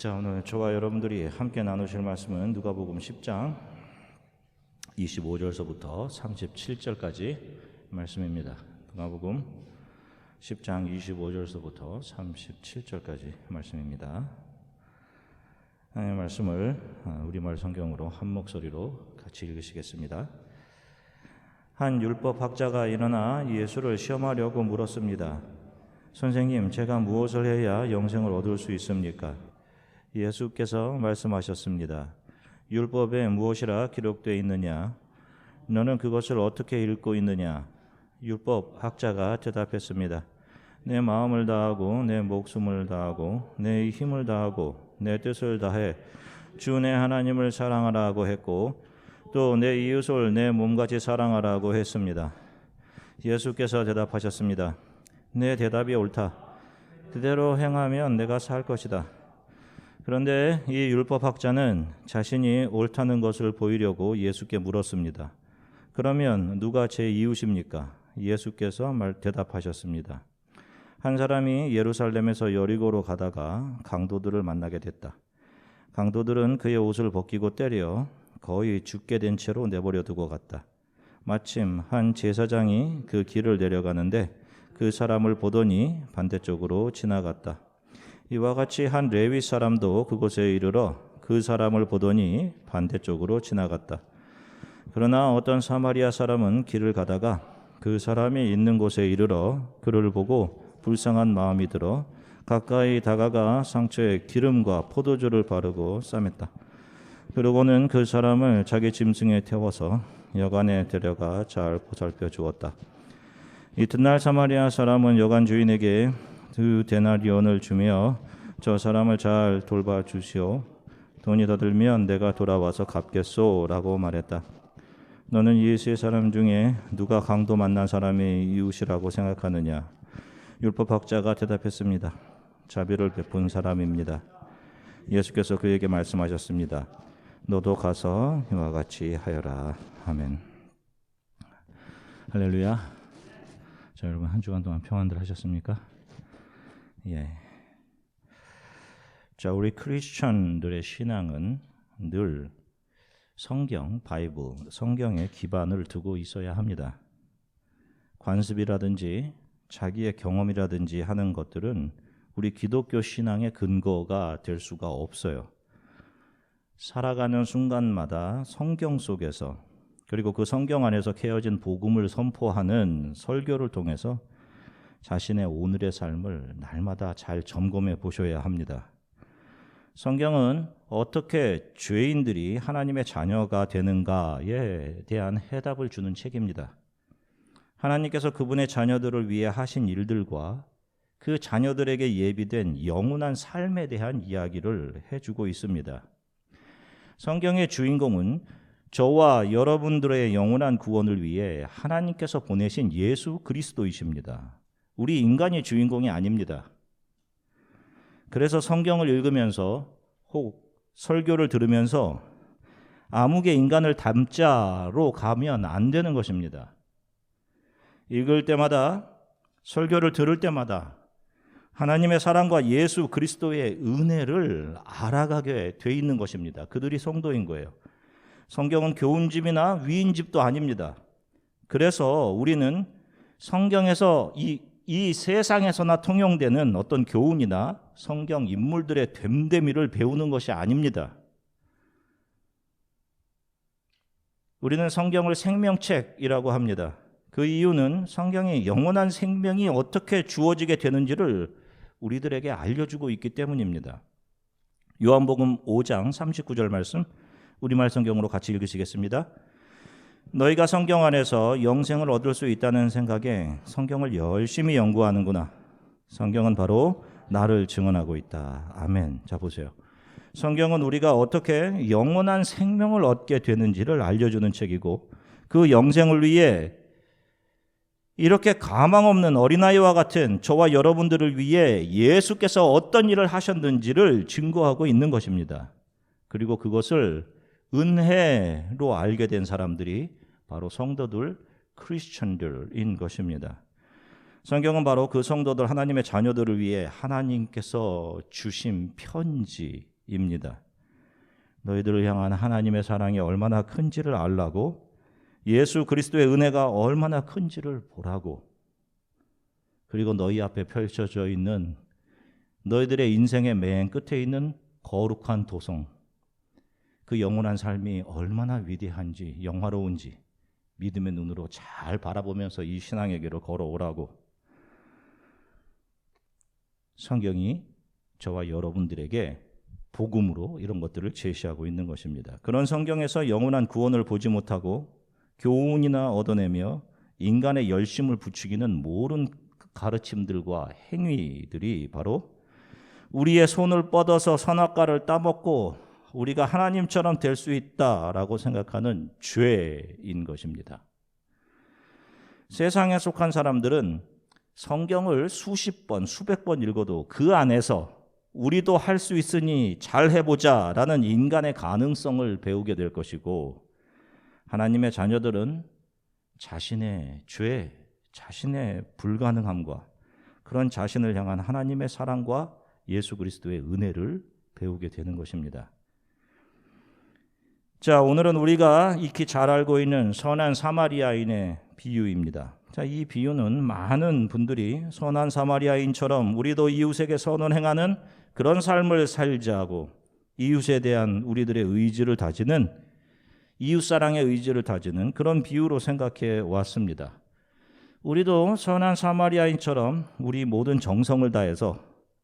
자, 오늘 저와 여러분들이 함께 나누실 말씀은 누가복음 10장 25절서부터 37절까지 말씀입니다. 누가복음 10장 25절서부터 37절까지 말씀입니다. 하나님의 말씀을 우리말 성경으로 한 목소리로 같이 읽으시겠습니다. 한 율법학자가 일어나 예수를 시험하려고 물었습니다. 선생님, 제가 무엇을 해야 영생을 얻을 수 있습니까? 예수께서 말씀하셨습니다. 율법에 무엇이라 기록되어 있느냐? 너는 그것을 어떻게 읽고 있느냐? 율법학자가 대답했습니다. 내 마음을 다하고 내 목숨을 다하고 내 힘을 다하고 내 뜻을 다해 주 내 하나님을 사랑하라고 했고 또 내 이웃을 내 몸같이 사랑하라고 했습니다. 예수께서 대답하셨습니다. 내 대답이 옳다. 그대로 행하면 내가 살 것이다. 그런데 이 율법학자는 자신이 옳다는 것을 보이려고 예수께 물었습니다. 그러면 누가 제 이웃입니까? 예수께서 대답하셨습니다. 한 사람이 예루살렘에서 여리고로 가다가 강도들을 만나게 됐다. 강도들은 그의 옷을 벗기고 때려 거의 죽게 된 채로 내버려 두고 갔다. 마침 한 제사장이 그 길을 내려가는데 그 사람을 보더니 반대쪽으로 지나갔다. 이와 같이 한 레위 사람도 그곳에 이르러 그 사람을 보더니 반대쪽으로 지나갔다. 그러나 어떤 사마리아 사람은 길을 가다가 그 사람이 있는 곳에 이르러 그를 보고 불쌍한 마음이 들어 가까이 다가가 상처에 기름과 포도주를 바르고 싸맸다. 그러고는 그 사람을 자기 짐승에 태워서 여관에 데려가 잘 보살펴 주었다. 이튿날 사마리아 사람은 여관 주인에게 2데나리온을 주며 저 사람을 잘 돌봐주시오. 돈이 더 들면 내가 돌아와서 갚겠소 라고 말했다. 너는 이 세 사람 중에 누가 강도 만난 사람의 이웃이라고 생각하느냐? 율법학자가 대답했습니다. 자비를 베푼 사람입니다. 예수께서 그에게 말씀하셨습니다. 너도 가서 이와 같이 하여라. 아멘. 할렐루야. 자, 여러분 한 주간 동안 평안들 하셨습니까? 예. 자, 우리 크리스천들의 신앙은 늘 성경, 바이블, 성경에 기반을 두고 있어야 합니다. 관습이라든지 자기의 경험이라든지 하는 것들은 우리 기독교 신앙의 근거가 될 수가 없어요. 살아가는 순간마다 성경 속에서 그리고 그 성경 안에서 캐어진 복음을 선포하는 설교를 통해서 자신의 오늘의 삶을 날마다 잘 점검해 보셔야 합니다. 성경은 어떻게 죄인들이 하나님의 자녀가 되는가에 대한 해답을 주는 책입니다. 하나님께서 그분의 자녀들을 위해 하신 일들과 그 자녀들에게 예비된 영원한 삶에 대한 이야기를 해주고 있습니다. 성경의 주인공은 저와 여러분들의 영원한 구원을 위해 하나님께서 보내신 예수 그리스도이십니다. 우리 인간이 주인공이 아닙니다. 그래서 성경을 읽으면서 혹 설교를 들으면서 아무개 인간을 닮자로 가면 안 되는 것입니다. 읽을 때마다 설교를 들을 때마다 하나님의 사랑과 예수 그리스도의 은혜를 알아가게 돼 있는 것입니다. 그들이 성도인 거예요. 성경은 교훈집이나 위인집도 아닙니다. 그래서 우리는 성경에서 이 세상에서나 통용되는 어떤 교훈이나 성경 인물들의 됨됨이를 배우는 것이 아닙니다. 우리는 성경을 생명책이라고 합니다. 그 이유는 성경이 영원한 생명이 어떻게 주어지게 되는지를 우리들에게 알려주고 있기 때문입니다. 요한복음 5장 39절 말씀 우리말 성경으로 같이 읽으시겠습니다. 너희가 성경 안에서 영생을 얻을 수 있다는 생각에 성경을 열심히 연구하는구나. 성경은 바로 나를 증언하고 있다. 아멘. 자, 보세요. 성경은 우리가 어떻게 영원한 생명을 얻게 되는지를 알려주는 책이고 그 영생을 위해 이렇게 가망 없는 어린아이와 같은 저와 여러분들을 위해 예수께서 어떤 일을 하셨는지를 증거하고 있는 것입니다. 그리고 그것을 은혜로 알게 된 사람들이 바로 성도들, 크리스천들인 것입니다. 성경은 바로 그 성도들, 하나님의 자녀들을 위해 하나님께서 주신 편지, 죄입니다. 너희들을 향한 하나님의 사랑이 얼마나 큰지를 알라고, 예수 그리스도의 은혜가 얼마나 큰지를 보라고, 그리고 너희 앞에 펼쳐져 있는 너희들의 인생의 맨 끝에 있는 거룩한 도성, 그 영원한 삶이 얼마나 위대한지 영화로운지 믿음의 눈으로 잘 바라보면서 이 신앙의 길을 걸어오라고 성경이 저와 여러분들에게 복음으로 이런 것들을 제시하고 있는 것입니다. 그런 성경에서 영원한 구원을 보지 못하고 교훈이나 얻어내며 인간의 열심을 부추기는 모든 가르침들과 행위들이 바로 우리의 손을 뻗어서 선악과를 따먹고 우리가 하나님처럼 될 수 있다라고 생각하는 죄인 것입니다. 세상에 속한 사람들은 성경을 수십 번, 수백 번 읽어도 그 안에서 우리도 할 수 있으니 잘 해보자 라는 인간의 가능성을 배우게 될 것이고, 하나님의 자녀들은 자신의 죄, 자신의 불가능함과 그런 자신을 향한 하나님의 사랑과 예수 그리스도의 은혜를 배우게 되는 것입니다. 자, 오늘은 우리가 익히 잘 알고 있는 선한 사마리아인의 비유입니다. 자, 이 비유는 많은 분들이 선한 사마리아인처럼 우리도 이웃에게 선을 행하는 그런 삶을 살자고 이웃에 대한 우리들의 의지를 다지는, 이웃사랑의 의지를 다지는 그런 비유로 생각해 왔습니다. 우리도 선한 사마리아인처럼 우리 모든 정성을 다해서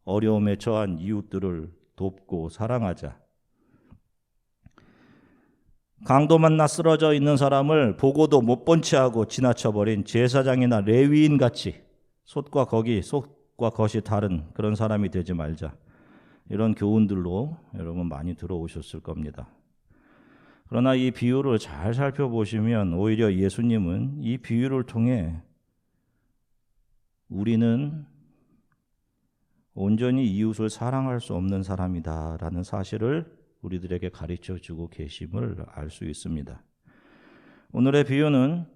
어려움에 처한 이웃들을 돕고 사랑하자. 강도 만나 쓰러져 있는 사람을 보고도 못 본 채하고 지나쳐버린 제사장이나 레위인같이 솥과 겉이 다른 그런 사람이 되지 말자. 이런 교훈들로 여러분 많이 들어오셨을 겁니다. 그러나 이 비유를 잘 살펴보시면 오히려 예수님은 이 비유를 통해 우리는 온전히 이웃을 사랑할 수 없는 사람이다라는 사실을 우리들에게 가르쳐주고 계심을 알 수 있습니다. 오늘의 비유는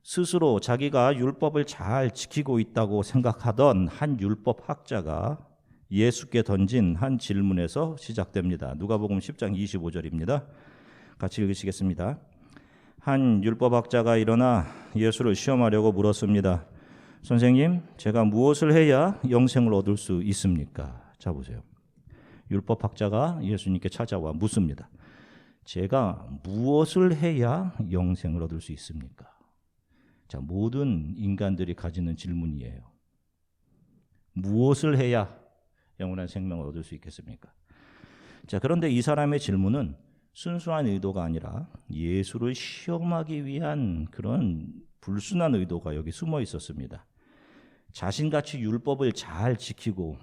스스로 자기가 율법을 잘 지키고 있다고 생각하던 한 율법 학자가 예수께 던진 한 질문에서 시작됩니다. 누가복음 10장 25절입니다. 같이 읽으시겠습니다. 한 율법학자가 일어나 예수를 시험하려고 물었습니다. 선생님, 제가 무엇을 해야 영생을 얻을 수 있습니까? 자, 보세요. 율법학자가 예수님께 찾아와 묻습니다. 제가 무엇을 해야 영생을 얻을 수 있습니까? 자, 모든 인간들이 가지는 질문이에요. 무엇을 해야 영원한 생명을 얻을 수 있겠습니까? 자, 그런데 이 사람의 질문은 순수한 의도가 아니라 예수를 시험하기 위한 그런 불순한 의도가 여기 숨어 있었습니다. 자신같이 율법을 잘 지키고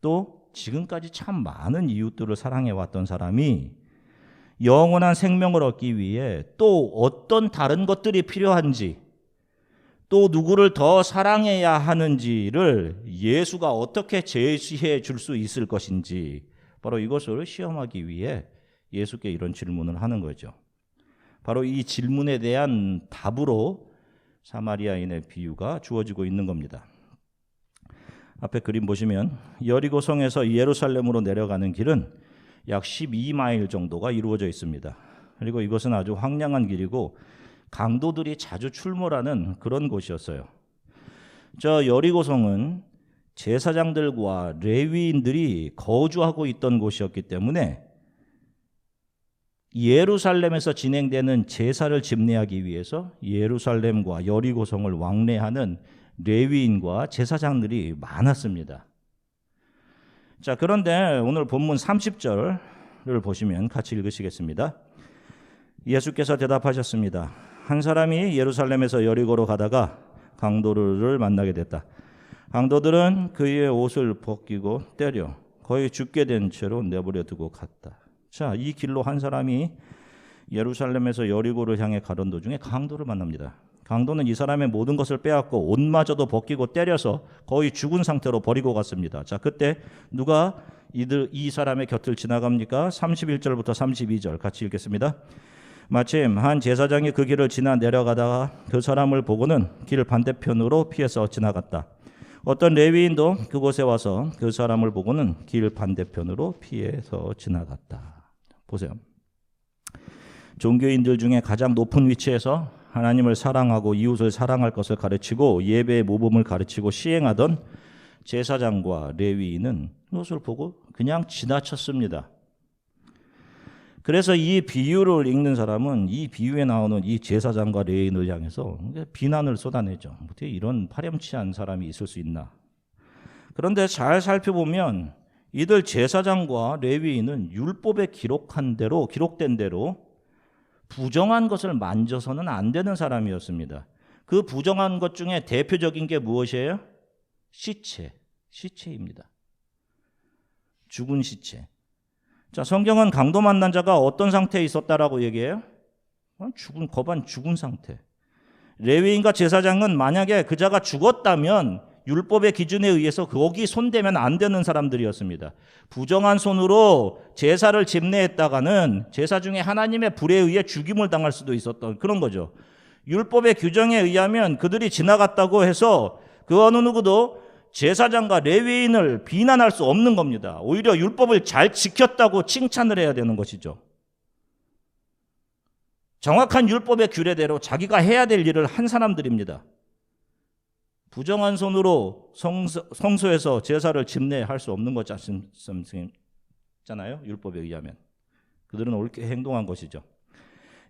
또 지금까지 참 많은 이웃들을 사랑해왔던 사람이 영원한 생명을 얻기 위해 또 어떤 다른 것들이 필요한지, 또 누구를 더 사랑해야 하는지를 예수가 어떻게 제시해 줄 수 있을 것인지, 바로 이것을 시험하기 위해 예수께 이런 질문을 하는 거죠. 바로 이 질문에 대한 답으로 사마리아인의 비유가 주어지고 있는 겁니다. 앞에 그림 보시면 여리고성에서 예루살렘으로 내려가는 길은 약 12마일 정도가 이루어져 있습니다. 그리고 이것은 아주 황량한 길이고 강도들이 자주 출몰하는 그런 곳이었어요. 저 여리고성은 제사장들과 레위인들이 거주하고 있던 곳이었기 때문에 예루살렘에서 진행되는 제사를 집례하기 위해서 예루살렘과 여리고성을 왕래하는 레위인과 제사장들이 많았습니다. 자, 그런데 오늘 본문 30절을 보시면 같이 읽으시겠습니다. 예수께서 대답하셨습니다. 한 사람이 예루살렘에서 여리고로 가다가 강도를 만나게 됐다. 강도들은 그의 옷을 벗기고 때려 거의 죽게 된 채로 내버려 두고 갔다. 자, 이 길로 한 사람이 예루살렘에서 여리고를 향해 가던 도중에 강도를 만납니다. 강도는 이 사람의 모든 것을 빼앗고 옷마저도 벗기고 때려서 거의 죽은 상태로 버리고 갔습니다. 자, 그때 누가 이 사람의 곁을 지나갑니까? 31절부터 32절 같이 읽겠습니다. 마침 한 제사장이 그 길을 지나 내려가다가 그 사람을 보고는 길 반대편으로 피해서 지나갔다. 어떤 레위인도 그곳에 와서 그 사람을 보고는 길 반대편으로 피해서 지나갔다. 보세요. 종교인들 중에 가장 높은 위치에서 하나님을 사랑하고 이웃을 사랑할 것을 가르치고 예배의 모범을 가르치고 시행하던 제사장과 레위인은 그것을 보고 그냥 지나쳤습니다. 그래서 이 비유를 읽는 사람은 이 비유에 나오는 이 제사장과 레위인을 향해서 비난을 쏟아내죠. 어떻게 이런 파렴치한 사람이 있을 수 있나? 그런데 잘 살펴보면 이들 제사장과 레위인은 율법에 기록된 대로 부정한 것을 만져서는 안 되는 사람이었습니다. 그 부정한 것 중에 대표적인 게 무엇이에요? 시체입니다. 죽은 시체. 자, 성경은 강도 만난 자가 어떤 상태에 있었다라고 얘기해요? 거반 죽은 상태. 레위인과 제사장은 만약에 그 자가 죽었다면 율법의 기준에 의해서 거기 손대면 안 되는 사람들이었습니다. 부정한 손으로 제사를 집례했다가는 제사 중에 하나님의 불에 의해 죽임을 당할 수도 있었던 그런 거죠. 율법의 규정에 의하면 그들이 지나갔다고 해서 그 어느 누구도 제사장과 레위인을 비난할 수 없는 겁니다. 오히려 율법을 잘 지켰다고 칭찬을 해야 되는 것이죠. 정확한 율법의 규례대로 자기가 해야 될 일을 한 사람들입니다. 부정한 손으로 성소에서 제사를 집례할 수 없는 것 같잖아요. 율법에 의하면. 그들은 옳게 행동한 것이죠.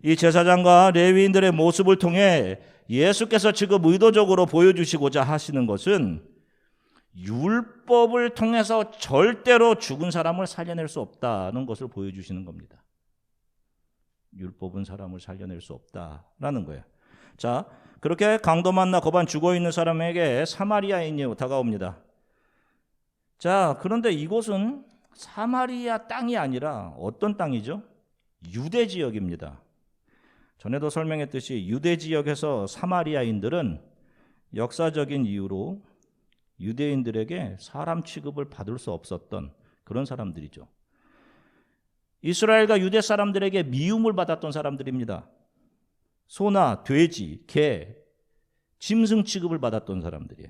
이 제사장과 레위인들의 모습을 통해 예수께서 지금 의도적으로 보여주시고자 하시는 것은 율법을 통해서 절대로 죽은 사람을 살려낼 수 없다는 것을 보여주시는 겁니다. 율법은 사람을 살려낼 수 없다라는 거예요. 자, 그렇게 강도 만나 거반 죽어있는 사람에게 사마리아인이 다가옵니다. 자, 그런데 이곳은 사마리아 땅이 아니라 어떤 땅이죠? 유대 지역입니다. 전에도 설명했듯이 유대 지역에서 사마리아인들은 역사적인 이유로 유대인들에게 사람 취급을 받을 수 없었던 그런 사람들이죠. 이스라엘과 유대 사람들에게 미움을 받았던 사람들입니다. 소나 돼지, 개, 짐승 취급을 받았던 사람들이에요.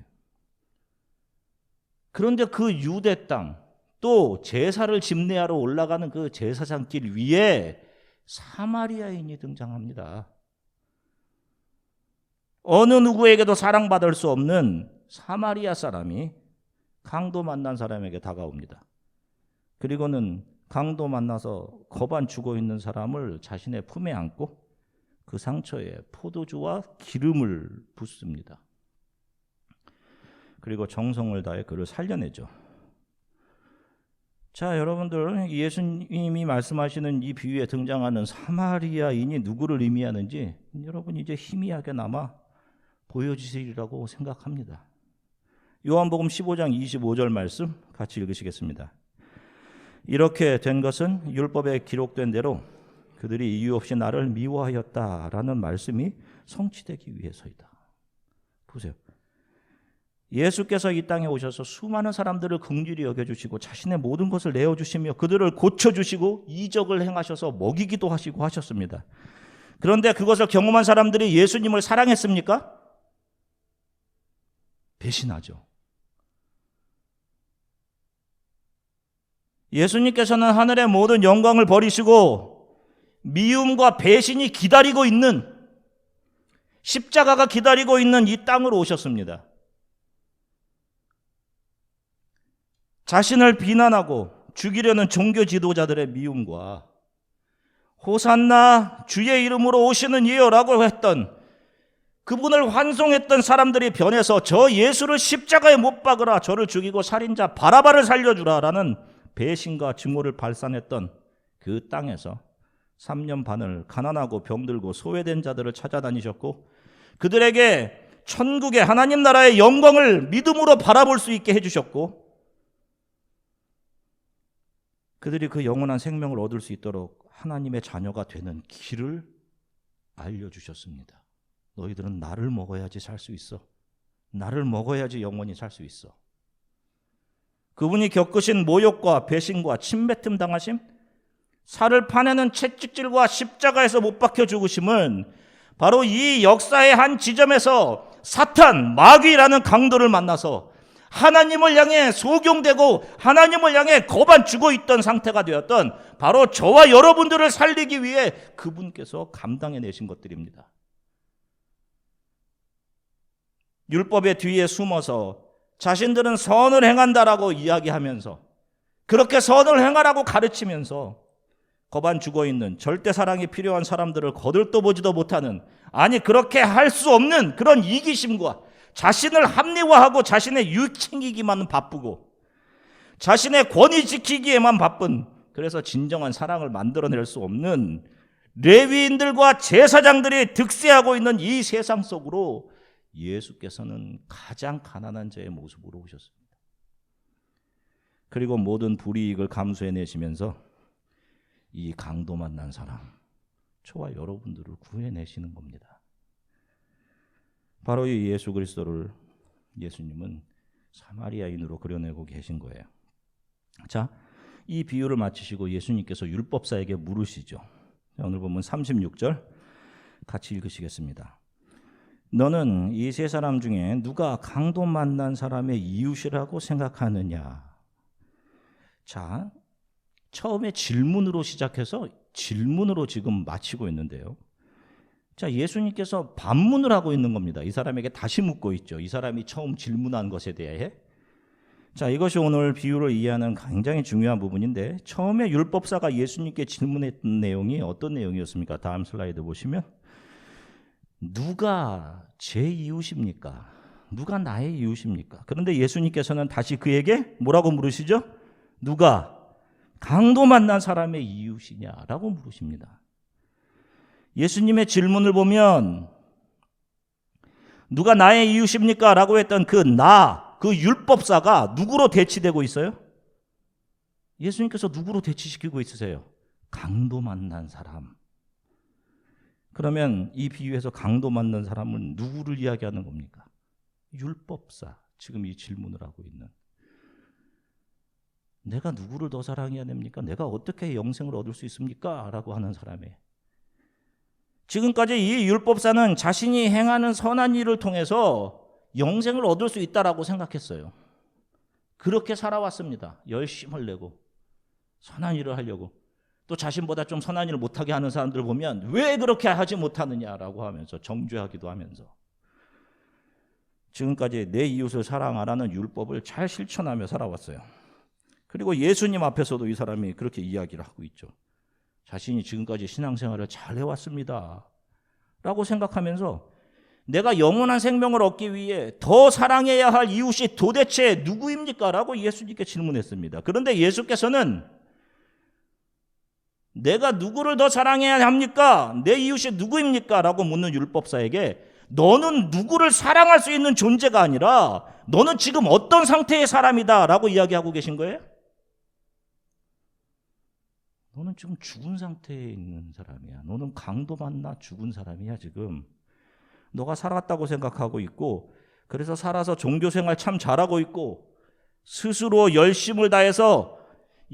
그런데 그 유대 땅, 또 제사를 집례하러 올라가는 그 제사장길 위에 사마리아인이 등장합니다. 어느 누구에게도 사랑받을 수 없는 사마리아 사람이 강도 만난 사람에게 다가옵니다. 그리고는 강도 만나서 거반 죽어있는 사람을 자신의 품에 안고 그 상처에 포도주와 기름을 붓습니다. 그리고 정성을 다해 그를 살려내죠. 자, 여러분들, 예수님이 말씀하시는 이 비유에 등장하는 사마리아인이 누구를 의미하는지 여러분 이제 희미하게나마 보여주시리라고 생각합니다. 요한복음 15장 25절 말씀 같이 읽으시겠습니다. 이렇게 된 것은 율법에 기록된 대로 그들이 이유 없이 나를 미워하였다라는 말씀이 성취되기 위해서이다. 보세요. 예수께서 이 땅에 오셔서 수많은 사람들을 긍휼히 여겨주시고 자신의 모든 것을 내어주시며 그들을 고쳐주시고 이적을 행하셔서 먹이기도 하시고 하셨습니다. 그런데 그것을 경험한 사람들이 예수님을 사랑했습니까? 배신하죠. 예수님께서는 하늘의 모든 영광을 버리시고 미움과 배신이 기다리고 있는, 십자가가 기다리고 있는 이 땅으로 오셨습니다. 자신을 비난하고 죽이려는 종교 지도자들의 미움과 호산나 주의 이름으로 오시는 이여라고 했던 그분을 환송했던 사람들이 변해서 저 예수를 십자가에 못 박으라, 저를 죽이고 살인자 바라바를 살려주라라는 배신과 증오를 발산했던 그 땅에서 3년 반을 가난하고 병들고 소외된 자들을 찾아다니셨고 그들에게 천국의 하나님 나라의 영광을 믿음으로 바라볼 수 있게 해주셨고 그들이 그 영원한 생명을 얻을 수 있도록 하나님의 자녀가 되는 길을 알려주셨습니다. 너희들은 나를 먹어야지 살 수 있어. 나를 먹어야지 영원히 살 수 있어. 그분이 겪으신 모욕과 배신과 침뱉음 당하심, 살을 파내는 채찍질과 십자가에서 못 박혀 죽으심은 바로 이 역사의 한 지점에서 사탄, 마귀라는 강도를 만나서 하나님을 향해 소경되고 하나님을 향해 거반 죽어있던 상태가 되었던 바로 저와 여러분들을 살리기 위해 그분께서 감당해내신 것들입니다. 율법의 뒤에 숨어서 자신들은 선을 행한다라고 이야기하면서 그렇게 선을 행하라고 가르치면서 거반 죽어있는 절대 사랑이 필요한 사람들을 거들떠보지도 못하는, 아니 그렇게 할 수 없는 그런 이기심과 자신을 합리화하고 자신의 유익 챙기기만 바쁘고 자신의 권위 지키기에만 바쁜, 그래서 진정한 사랑을 만들어낼 수 없는 레위인들과 제사장들이 득세하고 있는 이 세상 속으로 예수께서는 가장 가난한 자의 모습으로 오셨습니다. 그리고 모든 불이익을 감수해내시면서 이 강도 만난 사람, 저와 여러분들을 구해내시는 겁니다. 바로 이 예수 그리스도를 예수님은 사마리아인으로 그려내고 계신 거예요. 자, 이 비유를 마치시고 예수님께서 율법사에게 물으시죠. 오늘 보면 36절 같이 읽으시겠습니다. 너는 이 세 사람 중에 누가 강도 만난 사람의 이웃이라고 생각하느냐? 자, 처음에 질문으로 시작해서 질문으로 지금 마치고 있는데요. 자, 예수님께서 반문을 하고 있는 겁니다. 이 사람에게 다시 묻고 있죠. 이 사람이 처음 질문한 것에 대해. 자, 이것이 오늘 비유를 이해하는 굉장히 중요한 부분인데, 처음에 율법사가 예수님께 질문했던 내용이 어떤 내용이었습니까? 다음 슬라이드 보시면 누가 제 이웃입니까? 누가 나의 이웃입니까? 그런데 예수님께서는 다시 그에게 뭐라고 물으시죠? 누가 강도 만난 사람의 이웃이냐라고 물으십니다. 예수님의 질문을 보면 누가 나의 이웃입니까? 라고 했던 그 율법사가 누구로 대치되고 있어요? 예수님께서 누구로 대치시키고 있으세요? 강도 만난 사람. 그러면 이 비유에서 강도 만난 사람은 누구를 이야기하는 겁니까? 율법사. 지금 이 질문을 하고 있는. 내가 누구를 더 사랑해야 됩니까? 내가 어떻게 영생을 얻을 수 있습니까? 라고 하는 사람이에요. 지금까지 이 율법사는 자신이 행하는 선한 일을 통해서 영생을 얻을 수 있다라고 생각했어요. 그렇게 살아왔습니다. 열심을 내고 선한 일을 하려고. 또 자신보다 좀 선한 일을 못하게 하는 사람들을 보면 왜 그렇게 하지 못하느냐라고 하면서 정죄하기도 하면서 지금까지 내 이웃을 사랑하라는 율법을 잘 실천하며 살아왔어요. 그리고 예수님 앞에서도 이 사람이 그렇게 이야기를 하고 있죠. 자신이 지금까지 신앙생활을 잘 해왔습니다 라고 생각하면서 내가 영원한 생명을 얻기 위해 더 사랑해야 할 이웃이 도대체 누구입니까? 라고 예수님께 질문했습니다. 그런데 예수께서는 내가 누구를 더 사랑해야 합니까? 내 이웃이 누구입니까? 라고 묻는 율법사에게 너는 누구를 사랑할 수 있는 존재가 아니라 너는 지금 어떤 상태의 사람이다 라고 이야기하고 계신 거예요? 너는 지금 죽은 상태에 있는 사람이야. 너는 강도 만나 죽은 사람이야 지금. 너가 살았다고 생각하고 있고 그래서 살아서 종교생활 참 잘하고 있고 스스로 열심을 다해서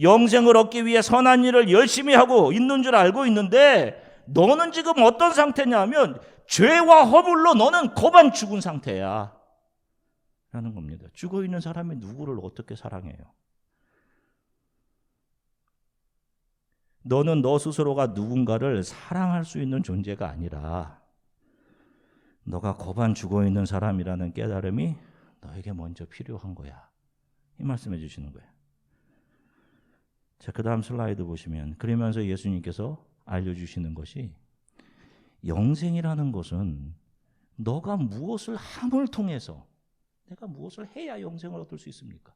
영생을 얻기 위해 선한 일을 열심히 하고 있는 줄 알고 있는데 너는 지금 어떤 상태냐면 죄와 허물로 너는 거반 죽은 상태야 라는 겁니다. 죽어있는 사람이 누구를 어떻게 사랑해요? 너는 너 스스로가 누군가를 사랑할 수 있는 존재가 아니라 너가 거반 죽어있는 사람이라는 깨달음이 너에게 먼저 필요한 거야. 이 말씀해 주시는 거예요. 자, 그 다음 슬라이드 보시면 그러면서 예수님께서 알려주시는 것이 영생이라는 것은 너가 무엇을 함을 통해서 내가 무엇을 해야 영생을 얻을 수 있습니까?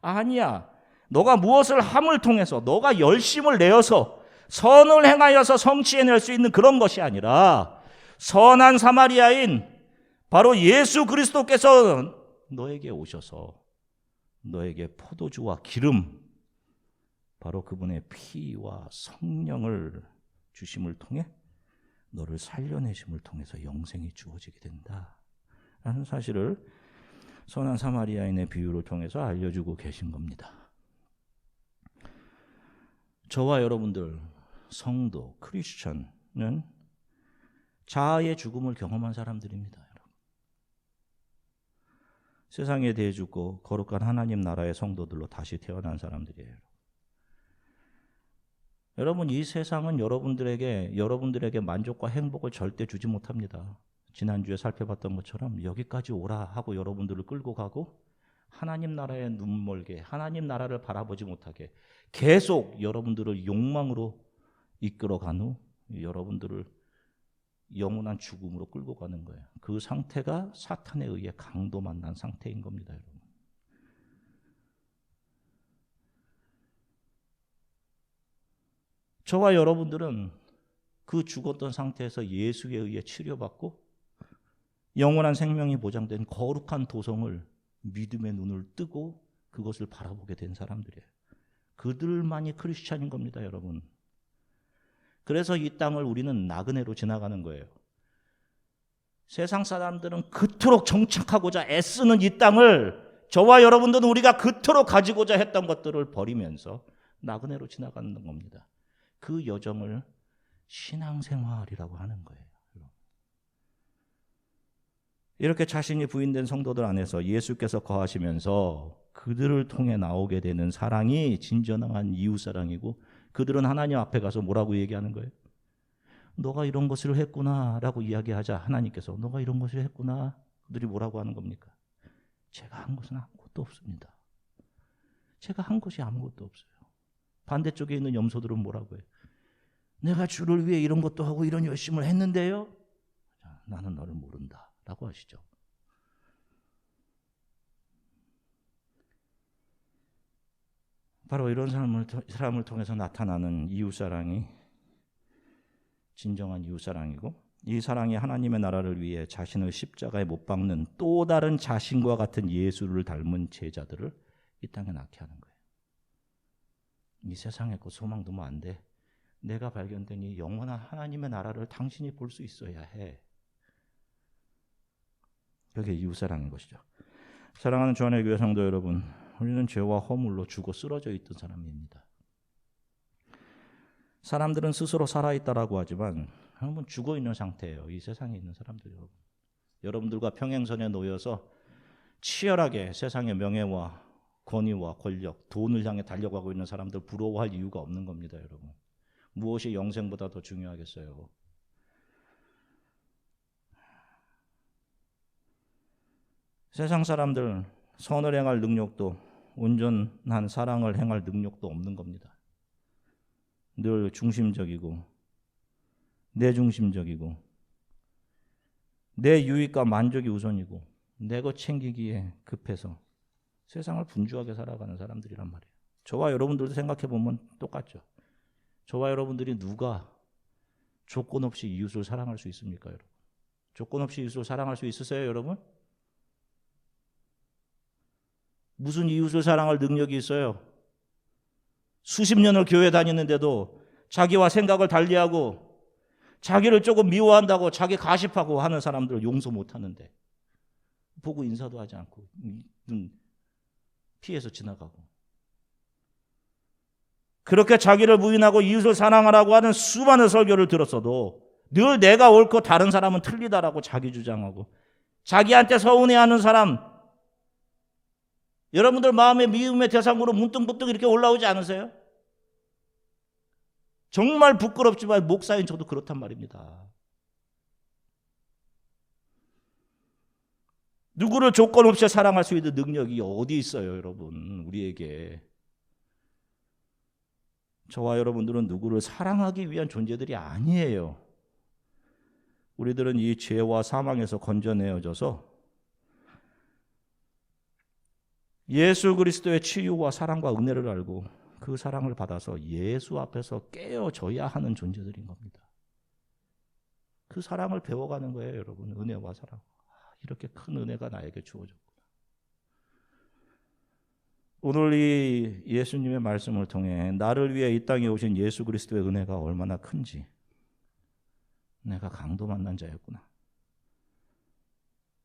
아니야. 너가 무엇을 함을 통해서 너가 열심을 내어서 선을 행하여서 성취해낼 수 있는 그런 것이 아니라 선한 사마리아인 바로 예수 그리스도께서 너에게 오셔서 너에게 포도주와 기름 바로 그분의 피와 성령을 주심을 통해 너를 살려내심을 통해서 영생이 주어지게 된다라는 사실을 선한 사마리아인의 비유를 통해서 알려주고 계신 겁니다. 저와 여러분들 성도, 크리스천은 자아의 죽음을 경험한 사람들입니다. 여러분. 세상에 대해 주고 거룩한 하나님 나라의 성도들로 다시 태어난 사람들이에요. 여러분, 이 세상은 여러분들에게 만족과 행복을 절대 주지 못합니다. 지난주에 살펴봤던 것처럼 여기까지 오라 하고 여러분들을 끌고 가고 하나님 나라에 눈멀게, 하나님 나라를 바라보지 못하게 계속 여러분들을 욕망으로 이끌어간 후 여러분들을 영원한 죽음으로 끌고 가는 거예요. 그 상태가 사탄에 의해 강도 만난 상태인 겁니다, 여러분. 저와 여러분들은 그 죽었던 상태에서 예수에 의해 치료받고 영원한 생명이 보장된 거룩한 도성을 믿음의 눈을 뜨고 그것을 바라보게 된 사람들이에요. 그들만이 크리스찬인 겁니다, 여러분. 그래서 이 땅을 우리는 나그네로 지나가는 거예요. 세상 사람들은 그토록 정착하고자 애쓰는 이 땅을 저와 여러분들은 우리가 그토록 가지고자 했던 것들을 버리면서 나그네로 지나가는 겁니다. 그 여정을 신앙생활이라고 하는 거예요. 이렇게 자신이 부인된 성도들 안에서 예수께서 거하시면서 그들을 통해 나오게 되는 사랑이 진정한 이웃사랑이고, 그들은 하나님 앞에 가서 뭐라고 얘기하는 거예요? 너가 이런 것을 했구나 라고 이야기하자 하나님께서 너가 이런 것을 했구나. 그들이 뭐라고 하는 겁니까? 제가 한 것은 아무것도 없습니다. 제가 한 것이 아무것도 없어요. 반대쪽에 있는 염소들은 뭐라고 해요? 내가 주를 위해 이런 것도 하고 이런 열심을 했는데요. 나는 너를 모른다 라고 하시죠. 바로 이런 사람을 통해서 나타나는 이웃사랑이 진정한 이웃사랑이고, 이 사랑이 하나님의 나라를 위해 자신을 십자가에 못 박는 또 다른 자신과 같은 예수를 닮은 제자들을 이 땅에 낳게 하는 거예요. 이 세상에 그 소망 두면 안 돼. 내가 발견된 이 영원한 하나님의 나라를 당신이 볼 수 있어야 해. 그게 이웃사랑인 것이죠. 사랑하는 주안의 교회 성도 여러분, 우리는 죄와 허물로 죽어 쓰러져 있던 사람입니다. 사람들은 스스로 살아있다라고 하지만 여러분 죽어 있는 상태예요. 이 세상에 있는 사람들 여러분. 여러분들과 평행선에 놓여서 치열하게 세상의 명예와 권위와 권력, 돈을 향해 달려가고 있는 사람들 부러워할 이유가 없는 겁니다, 여러분. 무엇이 영생보다 더 중요하겠어요? 세상 사람들 선을 행할 능력도, 온전한 사랑을 행할 능력도 없는 겁니다. 늘 중심적이고 내중심적이고 내 유익과 만족이 우선이고 내 것 챙기기에 급해서 세상을 분주하게 살아가는 사람들이란 말이에요. 저와 여러분들도 생각해 보면 똑같죠. 저와 여러분들이 누가 조건 없이 이웃을 사랑할 수 있습니까, 여러분? 조건 없이 이웃을 사랑할 수 있으세요, 여러분? 무슨 이웃을 사랑할 능력이 있어요? 수십 년을 교회 다니는데도 자기와 생각을 달리하고 자기를 조금 미워한다고 자기 가십하고 하는 사람들을 용서 못하는데 보고 인사도 하지 않고 눈 피해서 지나가고, 그렇게 자기를 부인하고 이웃을 사랑하라고 하는 수많은 설교를 들었어도 늘 내가 옳고 다른 사람은 틀리다라고 자기 주장하고 자기한테 서운해하는 사람, 여러분들 마음의 미움의 대상으로 문득문득 이렇게 올라오지 않으세요? 정말 부끄럽지만 목사인 저도 그렇단 말입니다. 누구를 조건 없이 사랑할 수 있는 능력이 어디 있어요, 여러분? 우리에게. 저와 여러분들은 누구를 사랑하기 위한 존재들이 아니에요. 우리들은 이 죄와 사망에서 건져내어져서 예수 그리스도의 치유와 사랑과 은혜를 알고 그 사랑을 받아서 예수 앞에서 깨어져야 하는 존재들인 겁니다. 그 사랑을 배워가는 거예요, 여러분. 은혜와 사랑. 이렇게 큰 은혜가 나에게 주어졌구나. 오늘 이 예수님의 말씀을 통해 나를 위해 이 땅에 오신 예수 그리스도의 은혜가 얼마나 큰지, 내가 강도 만난 자였구나.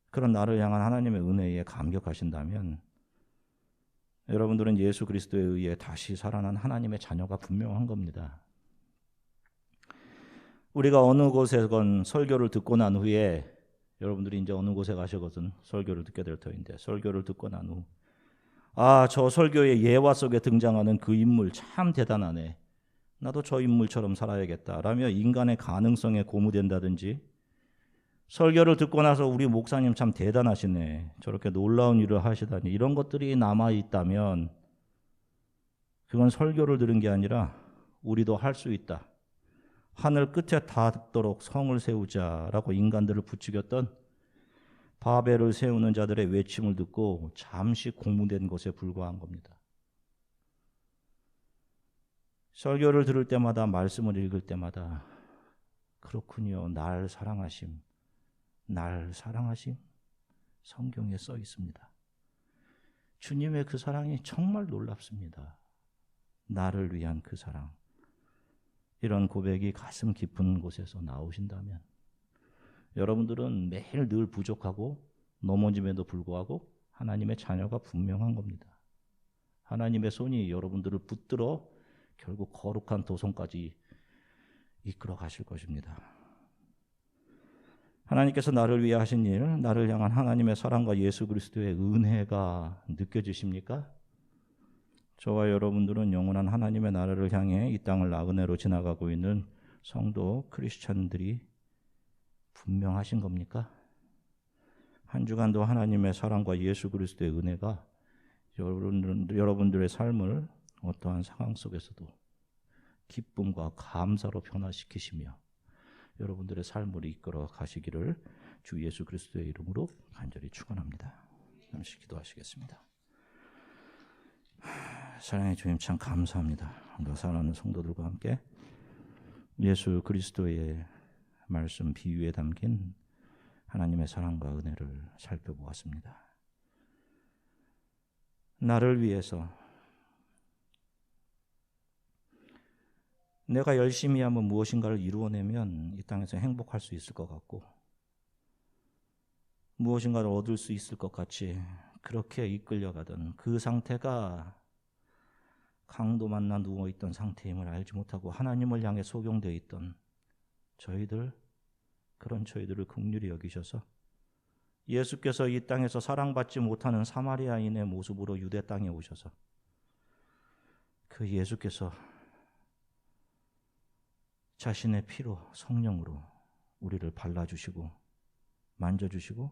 그런 나를 향한 하나님의 은혜에 감격하신다면 여러분들은 예수 그리스도에 의해 다시 살아난 하나님의 자녀가 분명한 겁니다. 우리가 어느 곳에건 설교를 듣고 난 후에 여러분들이 이제 어느 곳에 가시거든 설교를 듣게 될 터인데, 설교를 듣고 난 후, 저 설교의 예화 속에 등장하는 그 인물 참 대단하네, 나도 저 인물처럼 살아야겠다 라며 인간의 가능성에 고무된다든지, 설교를 듣고 나서 우리 목사님 참 대단하시네, 저렇게 놀라운 일을 하시다니, 이런 것들이 남아있다면 그건 설교를 들은 게 아니라 우리도 할 수 있다, 하늘 끝에 닿도록 성을 세우자라고 인간들을 부추겼던 바벨을 세우는 자들의 외침을 듣고 잠시 고무된 것에 불과한 겁니다. 설교를 들을 때마다, 말씀을 읽을 때마다 그렇군요, 날 사랑하심, 날 사랑하심, 성경에 써 있습니다. 주님의 그 사랑이 정말 놀랍습니다. 나를 위한 그 사랑. 이런 고백이 가슴 깊은 곳에서 나오신다면 여러분들은 매일 늘 부족하고 넘어짐에도 불구하고 하나님의 자녀가 분명한 겁니다. 하나님의 손이 여러분들을 붙들어 결국 거룩한 도성까지 이끌어 가실 것입니다. 하나님께서 나를 위해 하신 일, 나를 향한 하나님의 사랑과 예수 그리스도의 은혜가 느껴지십니까? 저와 여러분들은 영원한 하나님의 나라를 향해 이 땅을 나그네로 지나가고 있는 성도 크리스찬들이 분명하신 겁니까? 한 주간도 하나님의 사랑과 예수 그리스도의 은혜가 여러분들의 삶을 어떠한 상황 속에서도 기쁨과 감사로 변화시키시며 여러분들의 삶을 이끌어 가시기를 주 예수 그리스도의 이름으로 간절히 축원합니다. 잠시 기도하시겠습니다. 사랑의 주님, 참 감사합니다. 우리가 사랑하는 성도들과 함께 예수 그리스도의 말씀 비유에 담긴 하나님의 사랑과 은혜를 살펴보았습니다. 나를 위해서 내가 열심히 하면 무엇인가를 이루어내면 이 땅에서 행복할 수 있을 것 같고, 무엇인가를 얻을 수 있을 것 같이 그렇게 이끌려가던 그 상태가 강도 만나 누워있던 상태임을 알지 못하고 하나님을 향해 소경되어 있던 그런 저희들을 긍휼히 여기셔서 예수께서 이 땅에서 사랑받지 못하는 사마리아인의 모습으로 유대 땅에 오셔서 그 예수께서 자신의 피로, 성령으로 우리를 발라주시고 만져주시고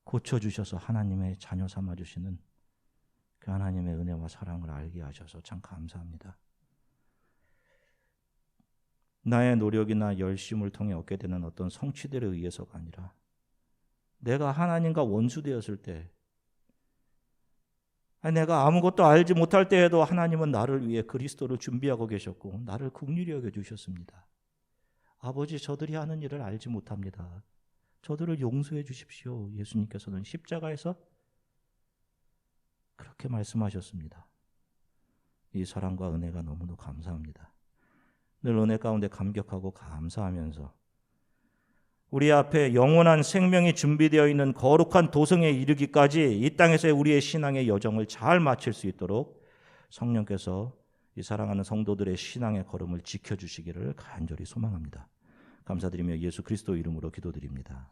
고쳐주셔서 하나님의 자녀 삼아주시는 그 하나님의 은혜와 사랑을 알게 하셔서 참 감사합니다. 나의 노력이나 열심을 통해 얻게 되는 어떤 성취들에 의해서가 아니라 내가 하나님과 원수되었을 때, 내가 아무것도 알지 못할 때에도 하나님은 나를 위해 그리스도를 준비하고 계셨고 나를 긍휼히 여겨주셨습니다. 아버지, 저들이 하는 일을 알지 못합니다. 저들을 용서해 주십시오. 예수님께서는 십자가에서 그렇게 말씀하셨습니다. 이 사랑과 은혜가 너무도 감사합니다. 늘 은혜 가운데 감격하고 감사하면서 우리 앞에 영원한 생명이 준비되어 있는 거룩한 도성에 이르기까지 이 땅에서의 우리의 신앙의 여정을 잘 마칠 수 있도록 성령께서 이 사랑하는 성도들의 신앙의 걸음을 지켜주시기를 간절히 소망합니다. 감사드리며 예수 그리스도 이름으로 기도드립니다.